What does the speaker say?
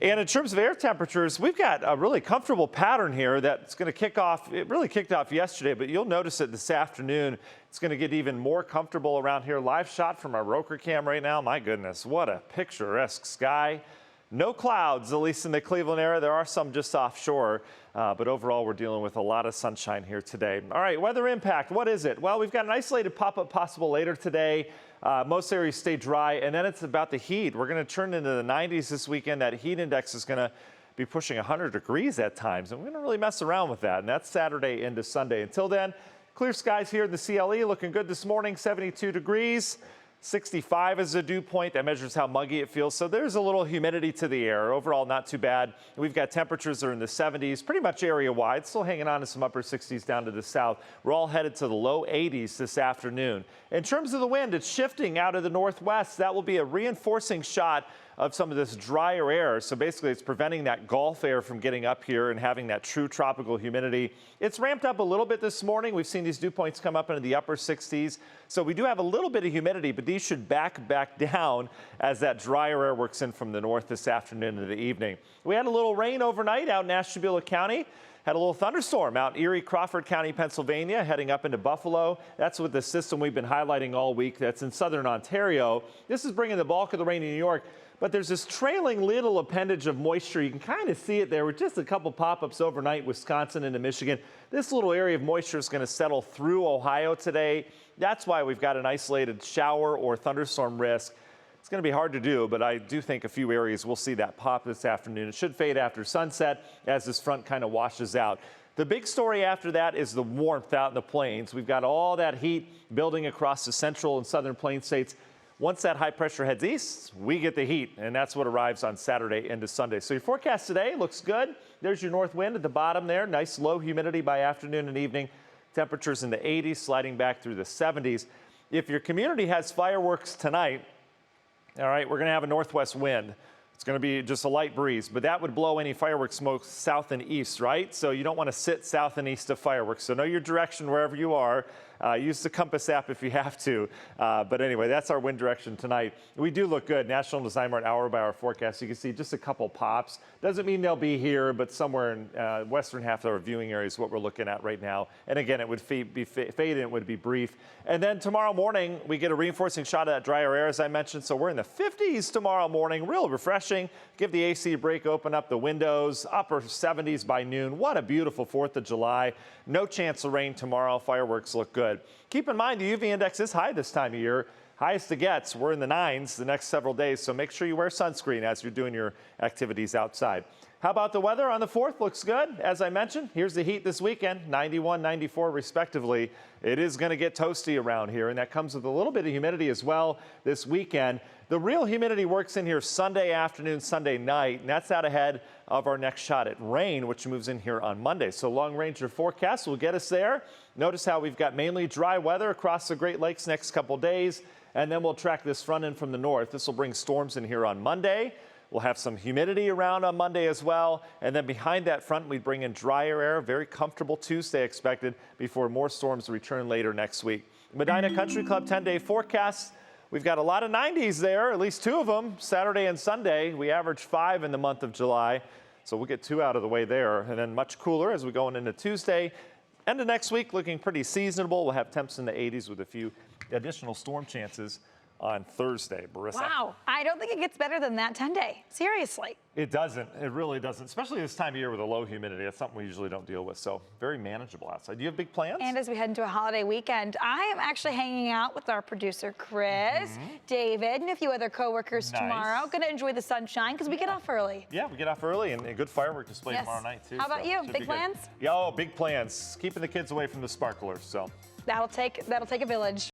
And in terms of air temperatures, we've got a really comfortable pattern here that's going to kick off. It really kicked off yesterday, but you'll notice it this afternoon. It's going to get even more comfortable around here. Live shot from our Roker cam right now. My goodness, what a picturesque sky. No clouds, at least in the Cleveland area. There are some just offshore, but overall we're dealing with a lot of sunshine here today. All right, weather impact, what is it? Well, we've got an isolated pop-up possible later today. Most areas stay dry, and then it's about the heat. We're going to turn into the 90s this weekend. That heat index is going to be pushing 100 degrees at times, and we're going to really mess around with that, and that's Saturday into Sunday. Until then, clear skies here in the CLE, looking good this morning, 72 degrees. 65 is the dew point. That measures how muggy it feels. So there's a little humidity to the air. Overall, not too bad. We've got temperatures that are in the 70s, pretty much area-wide. Still hanging on to some upper 60s down to the south. We're all headed to the low 80s this afternoon. In terms of the wind, it's shifting out of the northwest. That will be a reinforcing shot of some of this drier air. So basically it's preventing that Gulf air from getting up here and having that true tropical humidity. It's ramped up a little bit this morning. We've seen these dew points come up into the upper 60s. So we do have a little bit of humidity, but these should back down as that drier air works in from the north this afternoon into the evening. We had a little rain overnight out in Ashtabula County. Had a little thunderstorm out in Erie, Crawford County, Pennsylvania, heading up into Buffalo. That's with the system we've been highlighting all week. That's in southern Ontario. This is bringing the bulk of the rain in New York. But there's this trailing little appendage of moisture. You can kind of see it there with just a couple pop-ups overnight, Wisconsin into Michigan. This little area of moisture is going to settle through Ohio today. That's why we've got an isolated shower or thunderstorm risk. It's going to be hard to do, but I do think a few areas will see that pop this afternoon. It should fade after sunset as this front kind of washes out. The big story after that is the warmth out in the plains. We've got all that heat building across the central and southern plain states. Once that high pressure heads east, we get the heat, and that's what arrives on Saturday into Sunday. So your forecast today looks good. There's your north wind at the bottom there. Nice low humidity by afternoon and evening. Temperatures in the 80s, sliding back through the 70s. If your community has fireworks tonight, all right, we're going to have a northwest wind. It's going to be just a light breeze, but that would blow any fireworks smoke south and east, right? So you don't want to sit south and east of fireworks. So know your direction wherever you are. Use the compass app if you have to. But anyway, that's our wind direction tonight. We do look good. National Design Mart hour-by-hour forecast. You can see just a couple pops. Doesn't mean they'll be here, but somewhere in western half of our viewing area is what we're looking at right now. And again, it would fade and it would be brief. And then tomorrow morning, we get a reinforcing shot of that drier air, as I mentioned. So we're in the 50s tomorrow morning. Real refreshing. Give the AC a break, open up the windows. Upper 70s by noon. What a beautiful 4th of July. No chance of rain tomorrow. Fireworks look good. Keep in mind the UV index is high this time of year. Highest it gets. We're in the 9s the next several days, so make sure you wear sunscreen as you're doing your activities outside. How about the weather on the 4th? Looks good. As I mentioned, here's the heat this weekend, 91, 94 respectively. It is going to get toasty around here, and that comes with a little bit of humidity as well this weekend. The real humidity works in here Sunday afternoon, Sunday night, and that's out ahead of our next shot at rain, which moves in here on Monday. So long-range forecast will get us there. Notice how we've got mainly dry weather across the Great Lakes next couple days, and then we'll track this front in from the north. This will bring storms in here on Monday. We'll have some humidity around on Monday as well. And then behind that front, we bring in drier air. Very comfortable Tuesday expected before more storms return later next week. Medina Country Club 10-day forecast. We've got a lot of 90s there, at least 2 of them, Saturday and Sunday. We average 5 in the month of July, so we'll get 2 out of the way there. And then much cooler as we go into Tuesday. End of next week looking pretty seasonable. We'll have temps in the 80s with a few additional storm chances on Thursday. Marissa. Wow, I don't think it gets better than that 10-day. Seriously. It doesn't. It really doesn't, especially this time of year with a low humidity. That's something we usually don't deal with, so very manageable outside. Do you have big plans? And as we head into a holiday weekend, I am actually hanging out with our producer, Chris, David, and a few other coworkers tomorrow. Going to enjoy the sunshine because we get off early. Yeah, we get off early, and a good firework display tomorrow night, too. How about you? Big plans? Yeah, big plans. Keeping the kids away from the sparklers, so. That'll take a village.